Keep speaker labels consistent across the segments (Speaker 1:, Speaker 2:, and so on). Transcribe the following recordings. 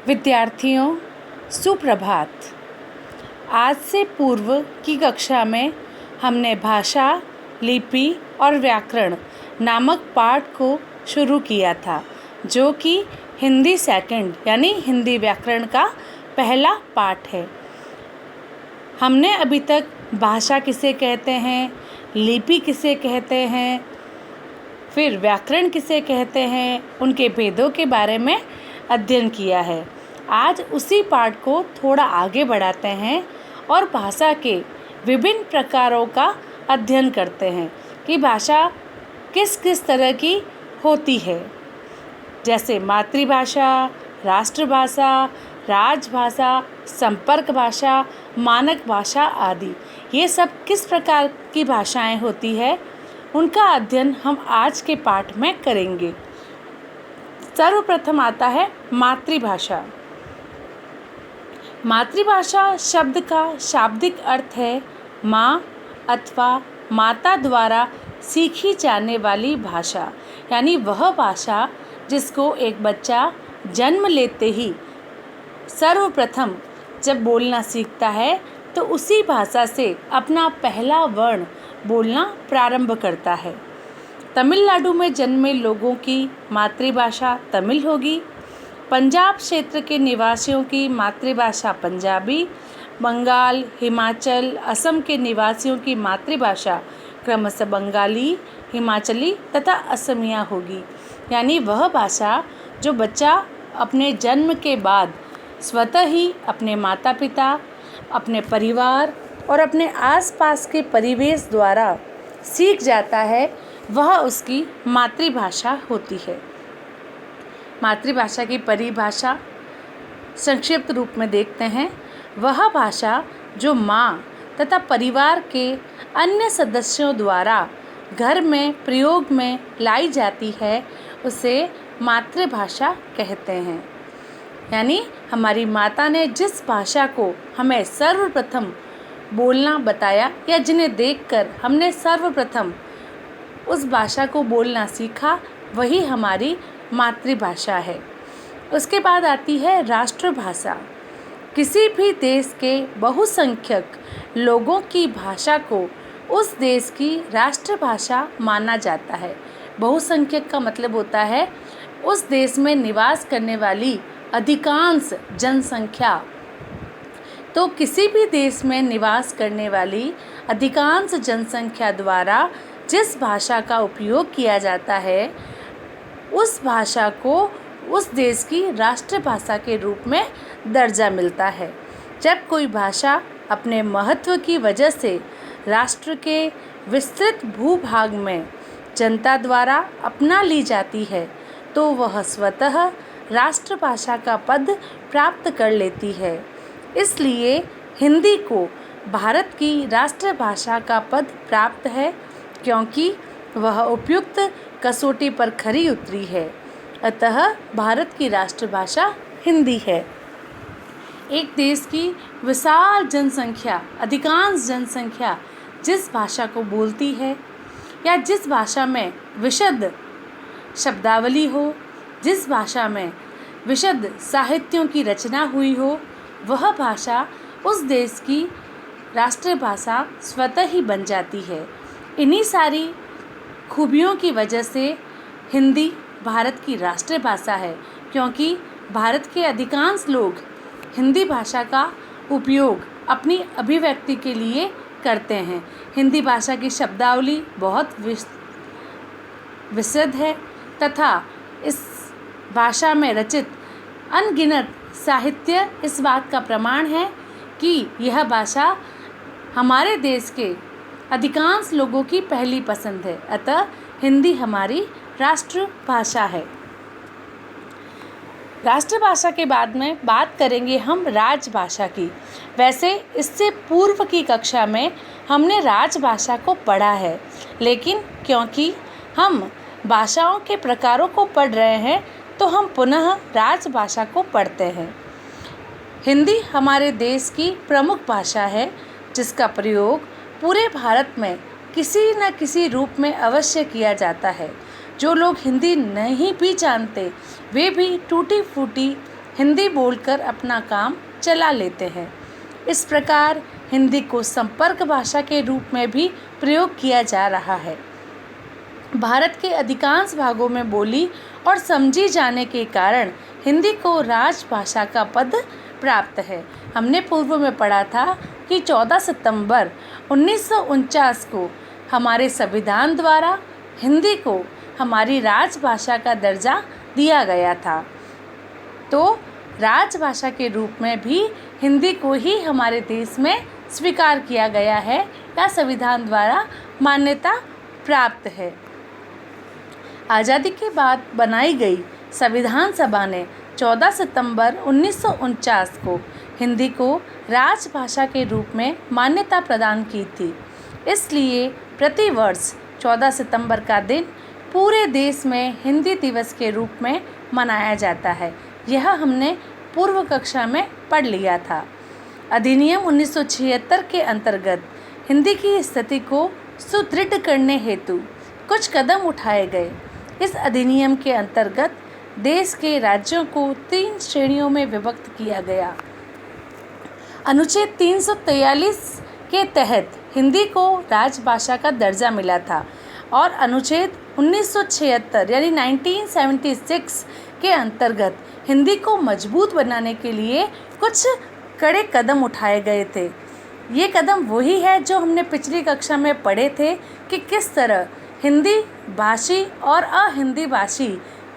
Speaker 1: विद्यार्थियों, सुप्रभात। आज से पूर्व की कक्षा में हमने भाषा, लिपि और व्याकरण नामक पाठ को शुरू किया था, जो कि हिंदी सेकंड यानी हिंदी व्याकरण का पहला पाठ है। हमने अभी तक भाषा किसे कहते हैं, लिपि किसे कहते हैं, फिर व्याकरण किसे कहते हैं, उनके भेदों के बारे में अध्ययन किया है। आज उसी पाठ को थोड़ा आगे बढ़ाते हैं और भाषा के विभिन्न प्रकारों का अध्ययन करते हैं कि भाषा किस किस तरह की होती है, जैसे मातृभाषा, राष्ट्रभाषा, राजभाषा, संपर्क भाषा, मानक भाषा आदि। ये सब किस प्रकार की भाषाएं होती है, उनका अध्ययन हम आज के पाठ में करेंगे। सर्वप्रथम आता है मातृभाषा। मातृभाषा शब्द का शाब्दिक अर्थ है माँ अथवा माता द्वारा सीखी जाने वाली भाषा, यानी वह भाषा जिसको एक बच्चा जन्म लेते ही सर्वप्रथम जब बोलना सीखता है तो उसी भाषा से अपना पहला वर्ण बोलना प्रारंभ करता है। तमिलनाडु में जन्मे लोगों की मातृभाषा तमिल होगी, पंजाब क्षेत्र के निवासियों की मातृभाषा पंजाबी, बंगाल, हिमाचल, असम के निवासियों की मातृभाषा क्रमशः बंगाली, हिमाचली तथा असमिया होगी। यानी वह भाषा जो बच्चा अपने जन्म के बाद स्वतः ही अपने माता पिता, अपने परिवार और अपने आसपास के परिवेश द्वारा सीख जाता है, वह उसकी मातृभाषा होती है। मातृभाषा की परिभाषा संक्षिप्त रूप में देखते हैं। वह भाषा जो माँ तथा परिवार के अन्य सदस्यों द्वारा घर में प्रयोग में लाई जाती है, उसे मातृभाषा कहते हैं। यानी हमारी माता ने जिस भाषा को हमें सर्वप्रथम बोलना बताया या जिन्हें देखकर हमने सर्वप्रथम उस भाषा को बोलना सीखा, वही हमारी मातृभाषा है। उसके बाद आती है राष्ट्रभाषा। किसी भी देश के बहुसंख्यक लोगों की भाषा को उस देश की राष्ट्रभाषा माना जाता है। बहुसंख्यक का मतलब होता है उस देश में निवास करने वाली अधिकांश जनसंख्या। तो किसी भी देश में निवास करने वाली अधिकांश जनसंख्या द्वारा जिस भाषा का उपयोग किया जाता है, उस भाषा को उस देश की राष्ट्रभाषा के रूप में दर्जा मिलता है। जब कोई भाषा अपने महत्व की वजह से राष्ट्र के विस्तृत भूभाग में जनता द्वारा अपना ली जाती है, तो वह स्वतः राष्ट्रभाषा का पद प्राप्त कर लेती है। इसलिए हिंदी को भारत की राष्ट्रभाषा का पद प्राप्त है, क्योंकि वह उपयुक्त कसौटी पर खरी उतरी है। अतः भारत की राष्ट्रभाषा हिंदी है। एक देश की विशाल जनसंख्या, अधिकांश जनसंख्या जिस भाषा को बोलती है या जिस भाषा में विशद शब्दावली हो, जिस भाषा में विशद साहित्यों की रचना हुई हो, वह भाषा उस देश की राष्ट्रभाषा स्वतः ही बन जाती है। इन्हीं सारी खूबियों की वजह से हिंदी भारत की राष्ट्रभाषा है, क्योंकि भारत के अधिकांश लोग हिंदी भाषा का उपयोग अपनी अभिव्यक्ति के लिए करते हैं। हिंदी भाषा की शब्दावली बहुत विशद है तथा इस भाषा में रचित अनगिनत साहित्य इस बात का प्रमाण है कि यह भाषा हमारे देश के अधिकांश लोगों की पहली पसंद है। अतः हिंदी हमारी राष्ट्रभाषा है। राष्ट्रभाषा के बाद में बात करेंगे हम राजभाषा की। वैसे इससे पूर्व की कक्षा में हमने राजभाषा को पढ़ा है, लेकिन क्योंकि हम भाषाओं के प्रकारों को पढ़ रहे हैं, तो हम पुनः राजभाषा को पढ़ते हैं। हिंदी हमारे देश की प्रमुख भाषा है, जिसका प्रयोग पूरे भारत में किसी न किसी रूप में अवश्य किया जाता है। जो लोग हिंदी नहीं भी जानते, वे भी टूटी फूटी हिंदी बोलकर अपना काम चला लेते हैं। इस प्रकार हिंदी को संपर्क भाषा के रूप में भी प्रयोग किया जा रहा है। भारत के अधिकांश भागों में बोली और समझी जाने के कारण हिंदी को राजभाषा का पद प्राप्त है। हमने पूर्व में पढ़ा था कि 14 सितंबर 1949 को हमारे संविधान द्वारा हिंदी को हमारी राजभाषा का दर्जा दिया गया था। तो राजभाषा के रूप में भी हिंदी को ही हमारे देश में स्वीकार किया गया है या संविधान द्वारा मान्यता प्राप्त है। आज़ादी के बाद बनाई गई संविधान सभा ने 14 सितंबर 1949 को हिंदी को राजभाषा के रूप में मान्यता प्रदान की थी। इसलिए प्रतिवर्ष 14 सितंबर का दिन पूरे देश में हिंदी दिवस के रूप में मनाया जाता है। यह हमने पूर्व कक्षा में पढ़ लिया था। अधिनियम 1976 के अंतर्गत हिंदी की स्थिति को सुदृढ़ करने हेतु कुछ कदम उठाए गए। इस अधिनियम के अंतर्गत देश के राज्यों को 3 श्रेणियों में विभक्त किया गया। अनुच्छेद 343 के तहत हिंदी को राजभाषा का दर्जा मिला था और अनुच्छेद 1976 यानी 1976 के अंतर्गत हिंदी को मजबूत बनाने के लिए कुछ कड़े कदम उठाए गए थे। ये कदम वही है जो हमने पिछली कक्षा में पढ़े थे कि किस तरह हिंदी भाषी और अहिंदी भाषी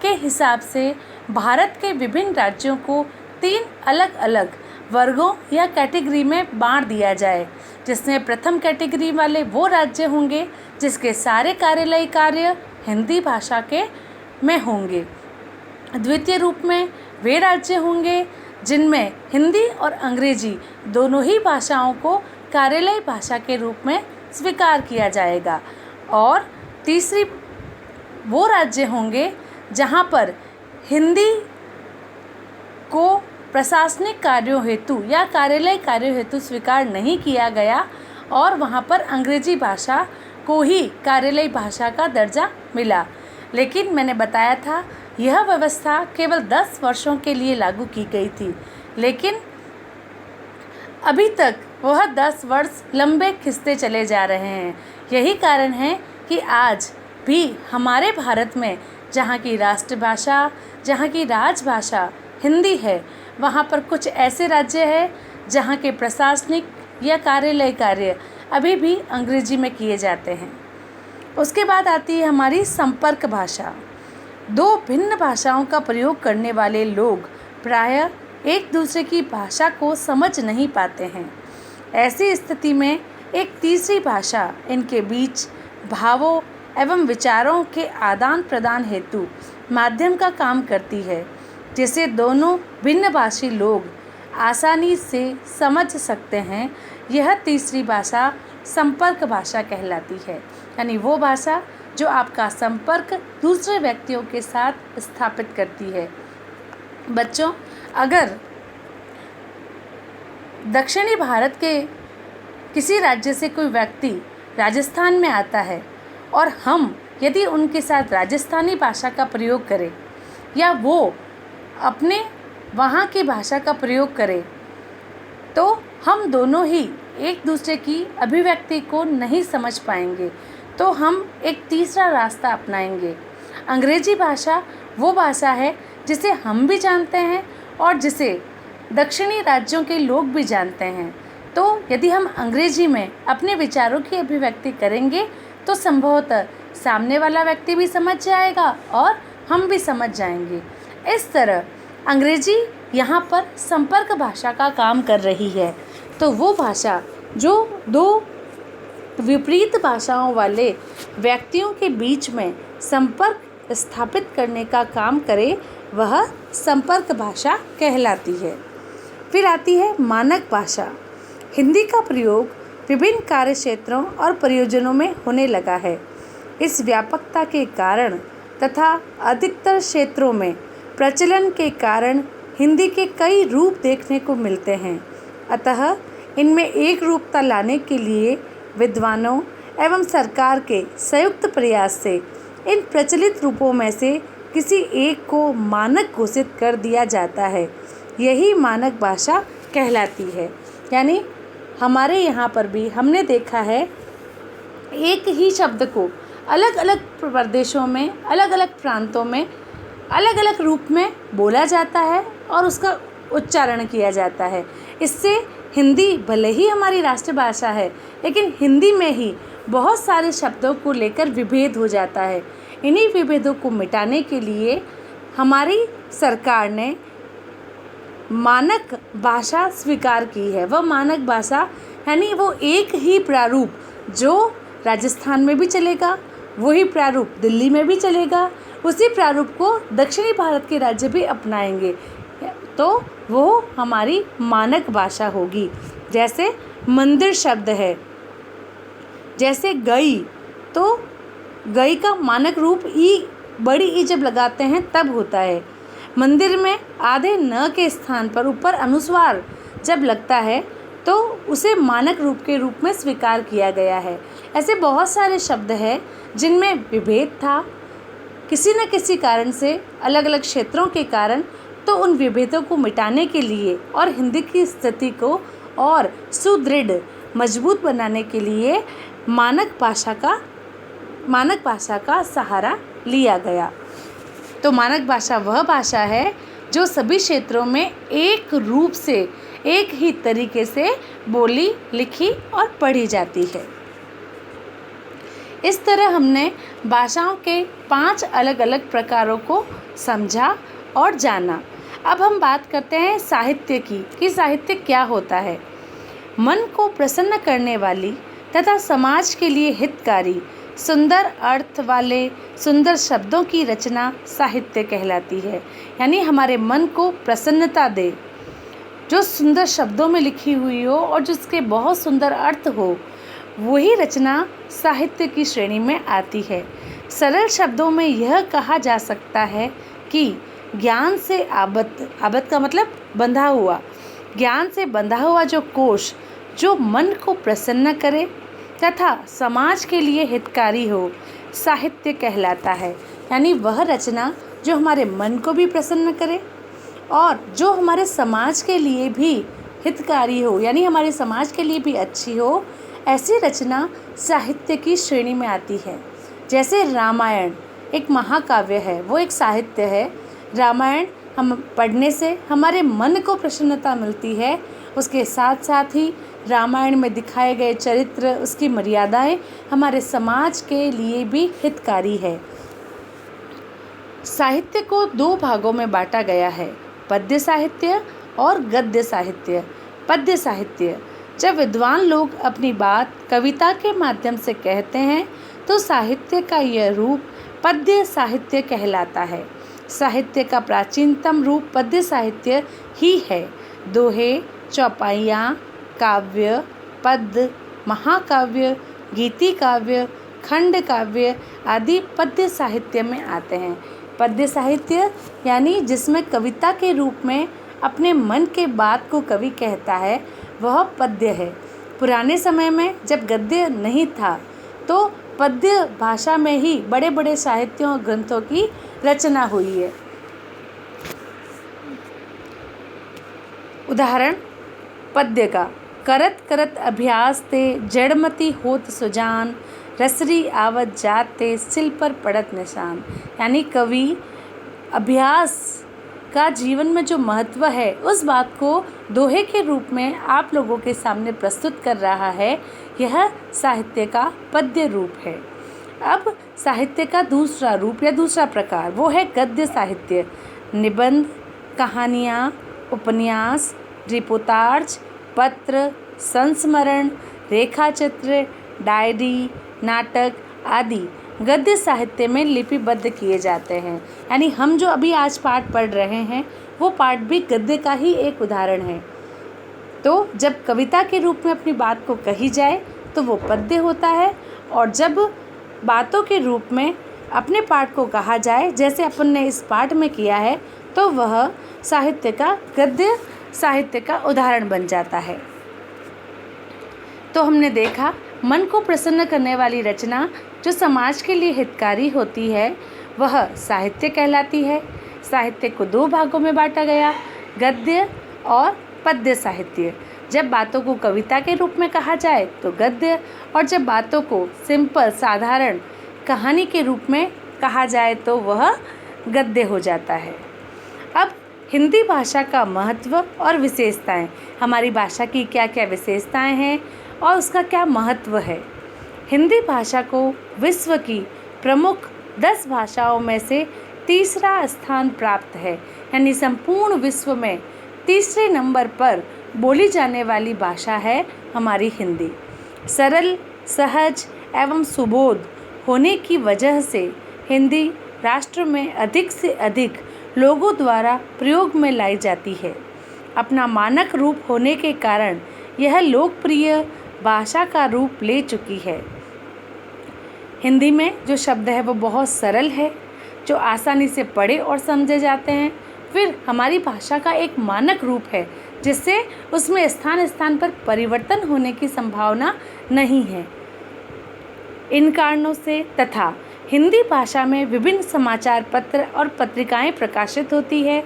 Speaker 1: के हिसाब से भारत के विभिन्न राज्यों को 3 अलग अलग वर्गों या कैटेगरी में बांट दिया जाए, जिसमें प्रथम कैटेगरी वाले वो राज्य होंगे जिसके सारे कार्यालयी कार्य हिंदी भाषा के में होंगे। द्वितीय रूप में वे राज्य होंगे जिनमें हिंदी और अंग्रेजी दोनों ही भाषाओं को कार्यालयी भाषा के रूप में स्वीकार किया जाएगा। और तीसरी वो राज्य होंगे जहाँ पर हिंदी को प्रशासनिक कार्यों हेतु या कार्यालय कार्यों हेतु स्वीकार नहीं किया गया और वहाँ पर अंग्रेजी भाषा को ही कार्यालयी भाषा का दर्जा मिला। लेकिन मैंने बताया था यह व्यवस्था केवल 10 वर्षों के लिए लागू की गई थी, लेकिन अभी तक वह 10 वर्ष लंबे खिंचते चले जा रहे हैं। यही कारण है कि आज भी हमारे भारत में जहाँ की राष्ट्रभाषा, जहाँ की राजभाषा हिंदी है, वहाँ पर कुछ ऐसे राज्य हैं जहाँ के प्रशासनिक या कार्यालय कार्य अभी भी अंग्रेजी में किए जाते हैं। उसके बाद आती है हमारी संपर्क भाषा। 2 भिन्न भाषाओं का प्रयोग करने वाले लोग प्रायः एक दूसरे की भाषा को समझ नहीं पाते हैं। ऐसी स्थिति में एक तीसरी भाषा इनके बीच भावों एवं विचारों के आदान प्रदान हेतु माध्यम का काम करती है, जिसे दोनों भिन्न भाषी लोग आसानी से समझ सकते हैं। यह तीसरी भाषा संपर्क भाषा कहलाती है, यानी वो भाषा जो आपका संपर्क दूसरे व्यक्तियों के साथ स्थापित करती है। बच्चों, अगर दक्षिणी भारत के किसी राज्य से कोई व्यक्ति राजस्थान में आता है और हम यदि उनके साथ राजस्थानी भाषा का प्रयोग करें या वो अपने वहाँ की भाषा का प्रयोग करें, तो हम दोनों ही एक दूसरे की अभिव्यक्ति को नहीं समझ पाएंगे। तो हम एक तीसरा रास्ता अपनाएंगे। अंग्रेजी भाषा वो भाषा है जिसे हम भी जानते हैं और जिसे दक्षिणी राज्यों के लोग भी जानते हैं। तो यदि हम अंग्रेजी में अपने विचारों की अभिव्यक्ति करेंगे तो संभवतः सामने वाला व्यक्ति भी समझ जाएगा और हम भी समझ जाएंगे। इस तरह अंग्रेजी यहाँ पर संपर्क भाषा का काम कर रही है। तो वो भाषा जो 2 विपरीत भाषाओं वाले व्यक्तियों के बीच में संपर्क स्थापित करने का काम करे, वह संपर्क भाषा कहलाती है। फिर आती है मानक भाषा। हिंदी का प्रयोग विभिन्न कार्य क्षेत्रों और प्रयोजनों में होने लगा है। इस व्यापकता के कारण तथा अधिकतर क्षेत्रों में प्रचलन के कारण हिंदी के कई रूप देखने को मिलते हैं। अतः इनमें एक रूपता लाने के लिए विद्वानों एवं सरकार के संयुक्त प्रयास से इन प्रचलित रूपों में से किसी एक को मानक घोषित कर दिया जाता है, यही मानक भाषा कहलाती है। यानी हमारे यहाँ पर भी हमने देखा है एक ही शब्द को अलग अलग प्रदेशों में, अलग अलग प्रांतों में अलग अलग रूप में बोला जाता है और उसका उच्चारण किया जाता है। इससे हिंदी भले ही हमारी राष्ट्रभाषा है, लेकिन हिंदी में ही बहुत सारे शब्दों को लेकर विभेद हो जाता है। इन्हीं विभेदों को मिटाने के लिए हमारी सरकार ने मानक भाषा स्वीकार की है। वह मानक भाषा यानी वो एक ही प्रारूप जो राजस्थान में भी चलेगा, वही प्रारूप दिल्ली में भी चलेगा, उसी प्रारूप को दक्षिणी भारत के राज्य भी अपनाएंगे, तो वो हमारी मानक भाषा होगी। जैसे मंदिर शब्द है, जैसे गई, तो गई का मानक रूप ई, बड़ी ई जब लगाते हैं तब होता है। मंदिर में आधे न के स्थान पर ऊपर अनुस्वार जब लगता है तो उसे मानक रूप के रूप में स्वीकार किया गया है। ऐसे बहुत सारे शब्द हैं जिनमें विभेद था किसी न किसी कारण से, अलग अलग क्षेत्रों के कारण। तो उन विभेदों को मिटाने के लिए और हिंदी की स्थिति को और सुदृढ़ मजबूत बनाने के लिए मानक भाषा का सहारा लिया गया। तो मानक भाषा वह भाषा है जो सभी क्षेत्रों में एक रूप से, एक ही तरीके से बोली, लिखी और पढ़ी जाती है। इस तरह हमने भाषाओं के 5 अलग अलग प्रकारों को समझा और जाना। अब हम बात करते हैं साहित्य की, कि साहित्य क्या होता है। मन को प्रसन्न करने वाली तथा समाज के लिए हितकारी, सुंदर अर्थ वाले सुंदर शब्दों की रचना साहित्य कहलाती है। यानी हमारे मन को प्रसन्नता दे, जो सुंदर शब्दों में लिखी हुई हो और जिसके बहुत सुंदर अर्थ हो, वही रचना साहित्य की श्रेणी में आती है। सरल शब्दों में यह कहा जा सकता है कि ज्ञान से आबद्ध का मतलब बंधा हुआ, ज्ञान से बंधा हुआ जो कोश जो मन को प्रसन्न करे तथा समाज के लिए हितकारी हो, साहित्य कहलाता है। यानी वह रचना जो हमारे मन को भी प्रसन्न करे और जो हमारे समाज के लिए भी हितकारी हो, यानी हमारे समाज के लिए भी अच्छी हो, ऐसी रचना साहित्य की श्रेणी में आती है। जैसे रामायण एक महाकाव्य है, वो एक साहित्य है। रामायण हम पढ़ने से हमारे मन को प्रसन्नता मिलती है, उसके साथ साथ ही रामायण में दिखाए गए चरित्र, उसकी मर्यादाएं हमारे समाज के लिए भी हितकारी है। साहित्य को 2 भागों में बांटा गया है, पद्य साहित्य और गद्य साहित्य। पद्य साहित्य, जब विद्वान लोग अपनी बात कविता के माध्यम से कहते हैं तो साहित्य का यह रूप पद्य साहित्य कहलाता है। साहित्य का प्राचीनतम रूप पद्य साहित्य ही है। दोहे, चौपाइयाँ, काव्य, पद्य, महाकाव्य, गीति काव्य, खंड काव्य आदि पद्य साहित्य में आते हैं। पद्य साहित्य यानी जिसमें कविता के रूप में अपने मन के बात को कवि कहता है, वह पद्य है। पुराने समय में जब गद्य नहीं था तो पद्य भाषा में ही बड़े बड़े साहित्यों और ग्रंथों की रचना हुई है। उदाहरण पद्य का, करत करत अभ्यास ते जड़मती होत सुजान, रसरी आवत जात ते सिल पर पड़त निशान। यानी कवि अभ्यास का जीवन में जो महत्व है उस बात को दोहे के रूप में आप लोगों के सामने प्रस्तुत कर रहा है। यह साहित्य का पद्य रूप है। अब साहित्य का दूसरा रूप या दूसरा प्रकार वो है गद्य साहित्य। निबंध, कहानियाँ, उपन्यास, रिपोर्टाज, पत्र, संस्मरण, रेखाचित्र, डायरी, नाटक आदि गद्य साहित्य में लिपिबद्ध किए जाते हैं। यानी हम जो अभी आज पाठ पढ़ रहे हैं वो पाठ भी गद्य का ही एक उदाहरण है। तो जब कविता के रूप में अपनी बात को कही जाए तो वो पद्य होता है, और जब बातों के रूप में अपने पाठ को कहा जाए जैसे अपन ने इस पाठ में किया है तो वह साहित्य का गद्य साहित्य का उदाहरण बन जाता है। तो हमने देखा मन को प्रसन्न करने वाली रचना जो समाज के लिए हितकारी होती है वह साहित्य कहलाती है। साहित्य को दो भागों में बांटा गया, गद्य और पद्य साहित्य। जब बातों को कविता के रूप में कहा जाए तो गद्य, और जब बातों को सिंपल साधारण कहानी के रूप में कहा जाए तो वह गद्य हो जाता है। अब हिंदी भाषा का महत्व और विशेषताएं, हमारी भाषा की क्या क्या विशेषताएं हैं और उसका क्या महत्व है। हिंदी भाषा को विश्व की प्रमुख 10 भाषाओं में से तीसरा स्थान प्राप्त है, यानी संपूर्ण विश्व में तीसरे नंबर पर बोली जाने वाली भाषा है हमारी हिंदी। सरल, सहज एवं सुबोध होने की वजह से हिंदी राष्ट्र में अधिक से अधिक लोगों द्वारा प्रयोग में लाई जाती है। अपना मानक रूप होने के कारण यह लोकप्रिय भाषा का रूप ले चुकी है। हिंदी में जो शब्द है वो बहुत सरल है, जो आसानी से पढ़े और समझे जाते हैं। फिर हमारी भाषा का एक मानक रूप है जिससे उसमें स्थान स्थान पर परिवर्तन होने की संभावना नहीं है। इन कारणों से तथा हिंदी भाषा में विभिन्न समाचार पत्र और पत्रिकाएं प्रकाशित होती है।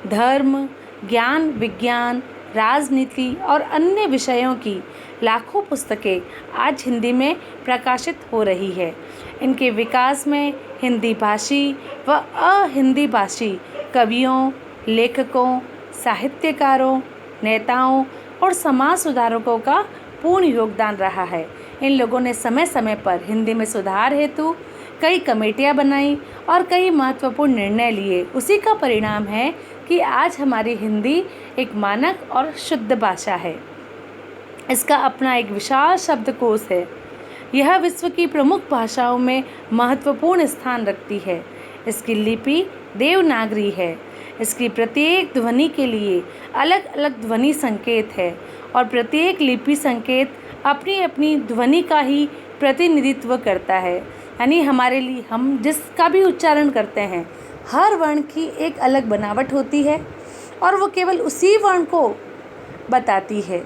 Speaker 1: धर्म, ज्ञान, विज्ञान, राजनीति और अन्य विषयों की लाखों पुस्तकें आज हिंदी में प्रकाशित हो रही है। इनके विकास में हिंदी भाषी व अहिंदी भाषी कवियों, लेखकों, साहित्यकारों, नेताओं और समाज सुधारकों का पूर्ण योगदान रहा है। इन लोगों ने समय समय पर हिंदी में सुधार हेतु कई कमेटियां बनाई और कई महत्वपूर्ण निर्णय लिए। उसी का परिणाम है कि आज हमारी हिंदी एक मानक और शुद्ध भाषा है। इसका अपना एक विशाल शब्दकोश है। यह विश्व की प्रमुख भाषाओं में महत्वपूर्ण स्थान रखती है। इसकी लिपि देवनागरी है। इसकी प्रत्येक ध्वनि के लिए अलग अलग ध्वनि संकेत है और प्रत्येक लिपि संकेत अपनी अपनी ध्वनि का ही प्रतिनिधित्व करता है। यानी हमारे लिए हम जिसका भी उच्चारण करते हैं, हर वर्ण की एक अलग बनावट होती है और वो केवल उसी वर्ण को बताती है।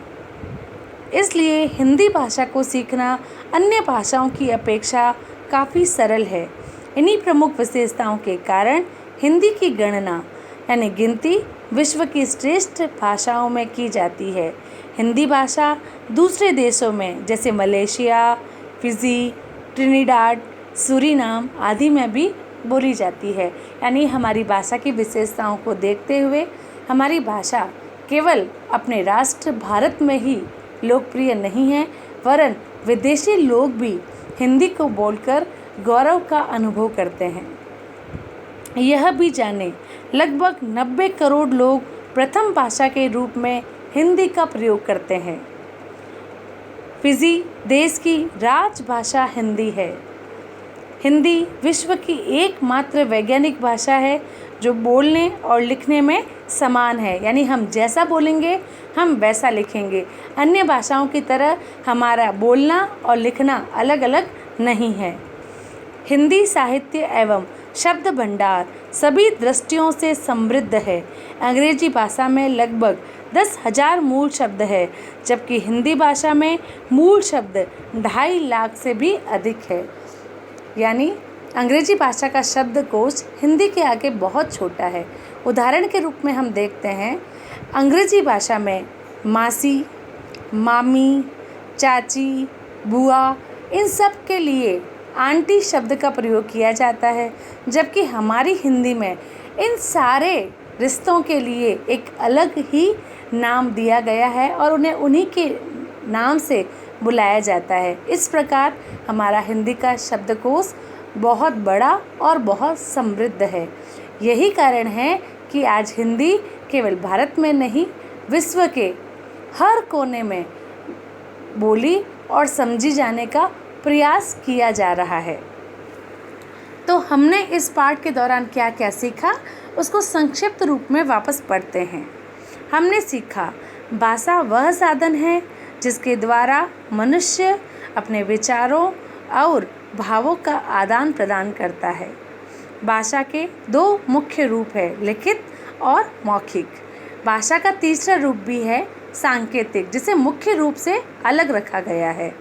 Speaker 1: इसलिए हिंदी भाषा को सीखना अन्य भाषाओं की अपेक्षा काफ़ी सरल है। इन्हीं प्रमुख विशेषताओं के कारण हिंदी की गणना यानी गिनती विश्व की श्रेष्ठ भाषाओं में की जाती है। हिंदी भाषा दूसरे देशों में जैसे मलेशिया, फिजी, ट्रिनिडाड, सूरीनाम आदि में भी बोली जाती है। यानी हमारी भाषा की विशेषताओं को देखते हुए हमारी भाषा केवल अपने राष्ट्र भारत में ही लोकप्रिय नहीं है, वरन विदेशी लोग भी हिंदी को बोलकर गौरव का अनुभव करते हैं। यह भी जाने लगभग 90 करोड़ लोग प्रथम भाषा के रूप में हिंदी का प्रयोग करते हैं। फिजी देश की राजभाषा हिंदी है। हिंदी विश्व की एकमात्र वैज्ञानिक भाषा है जो बोलने और लिखने में समान है। यानी हम जैसा बोलेंगे हम वैसा लिखेंगे। अन्य भाषाओं की तरह हमारा बोलना और लिखना अलग अलग नहीं है। हिंदी साहित्य एवं शब्द भंडार सभी दृष्टियों से समृद्ध है। अंग्रेजी भाषा में लगभग 10,000 मूल शब्द है, जबकि हिंदी भाषा में मूल शब्द 2.5 लाख से भी अधिक है। यानी अंग्रेजी भाषा का शब्दकोश हिंदी के आगे बहुत छोटा है। उदाहरण के रूप में हम देखते हैं, अंग्रेजी भाषा में मासी, मामी, चाची, बुआ इन सब के लिए आंटी शब्द का प्रयोग किया जाता है, जबकि हमारी हिंदी में इन सारे रिश्तों के लिए एक अलग ही नाम दिया गया है और उन्हें उन्हीं के नाम से बुलाया जाता है। इस प्रकार हमारा हिंदी का शब्दकोश बहुत बड़ा और बहुत समृद्ध है। यही कारण है कि आज हिंदी केवल भारत में नहीं, विश्व के हर कोने में बोली और समझी जाने का प्रयास किया जा रहा है। तो हमने इस पाठ के दौरान क्या क्या सीखा, उसको संक्षिप्त रूप में वापस पढ़ते हैं। हमने सीखा, भाषा वह साधन है जिसके द्वारा मनुष्य अपने विचारों और भावों का आदान प्रदान करता है। भाषा के 2 मुख्य रूप हैं, लिखित और मौखिक। भाषा का तीसरा रूप भी है सांकेतिक, जिसे मुख्य रूप से अलग रखा गया है।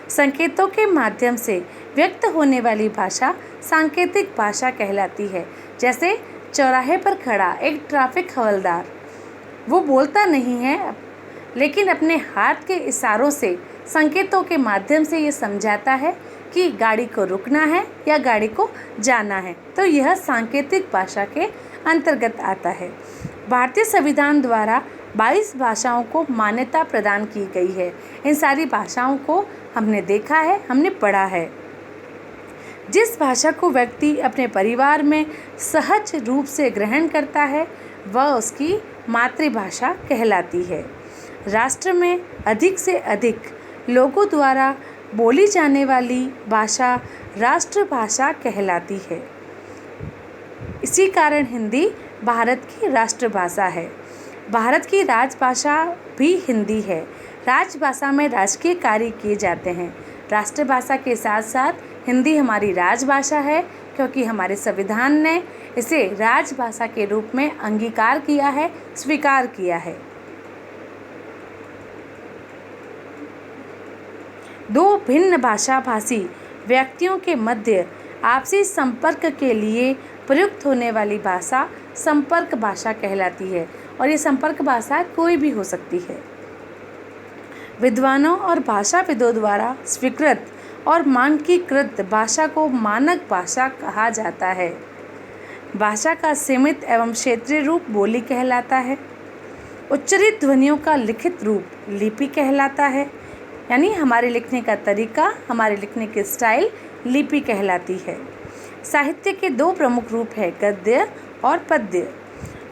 Speaker 1: संकेतों के माध्यम से व्यक्त होने वाली भाषा सांकेतिक भाषा कहलाती है। जैसे चौराहे पर खड़ा एक ट्रैफिक हवलदार, वो बोलता नहीं है लेकिन अपने हाथ के इशारों से, संकेतों के माध्यम से ये समझाता है कि गाड़ी को रुकना है या गाड़ी को जाना है। तो यह सांकेतिक भाषा के अंतर्गत आता है। भारतीय संविधान द्वारा 22 भाषाओं को मान्यता प्रदान की गई है। इन सारी भाषाओं को हमने देखा है, हमने पढ़ा है। जिस भाषा को व्यक्ति अपने परिवार में सहज रूप से ग्रहण करता है वह उसकी मातृभाषा कहलाती है। राष्ट्र में अधिक से अधिक लोगों द्वारा बोली जाने वाली भाषा राष्ट्रभाषा कहलाती है। इसी कारण हिंदी भारत की राष्ट्रभाषा है। भारत की राजभाषा भी हिंदी है। राजभाषा में राजकीय कार्य किए जाते हैं। राष्ट्रभाषा के साथ साथ हिंदी हमारी राजभाषा है, क्योंकि हमारे संविधान ने इसे राजभाषा के रूप में अंगीकार किया है, स्वीकार किया है। दो भिन्न भाषाभाषी व्यक्तियों के मध्य आपसी संपर्क के लिए प्रयुक्त होने वाली भाषा संपर्क भाषा कहलाती है, और ये संपर्क भाषा कोई भी हो सकती है। विद्वानों और भाषाविदों द्वारा स्वीकृत और मानकीकृत भाषा को मानक भाषा कहा जाता है। भाषा का सीमित एवं क्षेत्रीय रूप बोली कहलाता है। उच्चरित ध्वनियों का लिखित रूप लिपि कहलाता है, यानी हमारे लिखने का तरीका, हमारे लिखने की स्टाइल लिपि कहलाती है। साहित्य के दो प्रमुख रूप हैं, गद्य और पद्य।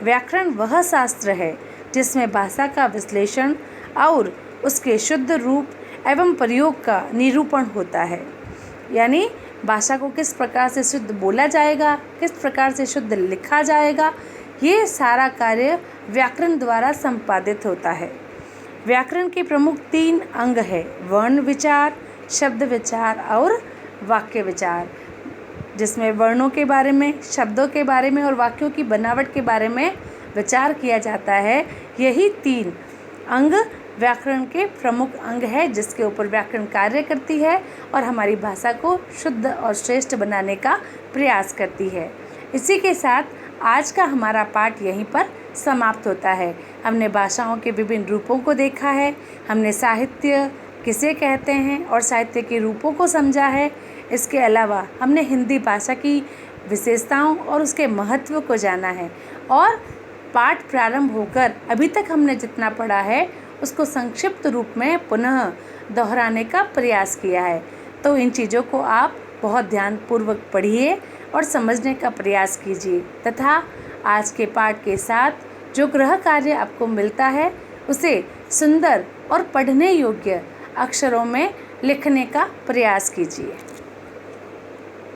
Speaker 1: व्याकरण वह शास्त्र है जिसमें भाषा का विश्लेषण और उसके शुद्ध रूप एवं प्रयोग का निरूपण होता है, यानी भाषा को किस प्रकार से शुद्ध बोला जाएगा, किस प्रकार से शुद्ध लिखा जाएगा, ये सारा कार्य व्याकरण द्वारा संपादित होता है। व्याकरण के प्रमुख 3 अंग है, वर्ण विचार, शब्द विचार और वाक्य विचार, जिसमें वर्णों के बारे में, शब्दों के बारे में और वाक्यों की बनावट के बारे में विचार किया जाता है। यही 3 अंग व्याकरण के प्रमुख अंग है, जिसके ऊपर व्याकरण कार्य करती है और हमारी भाषा को शुद्ध और श्रेष्ठ बनाने का प्रयास करती है। इसी के साथ आज का हमारा पाठ यहीं पर समाप्त होता है। हमने भाषाओं के विभिन्न रूपों को देखा है, हमने साहित्य किसे कहते हैं और साहित्य के रूपों को समझा है। इसके अलावा हमने हिंदी भाषा की विशेषताओं और उसके महत्व को जाना है, और पाठ प्रारंभ होकर अभी तक हमने जितना पढ़ा है उसको संक्षिप्त रूप में पुनः दोहराने का प्रयास किया है। तो इन चीज़ों को आप बहुत ध्यानपूर्वक पढ़िए और समझने का प्रयास कीजिए, तथा आज के पाठ के साथ जो गृह कार्य आपको मिलता है उसे सुंदर और पढ़ने योग्य अक्षरों में लिखने का प्रयास कीजिए।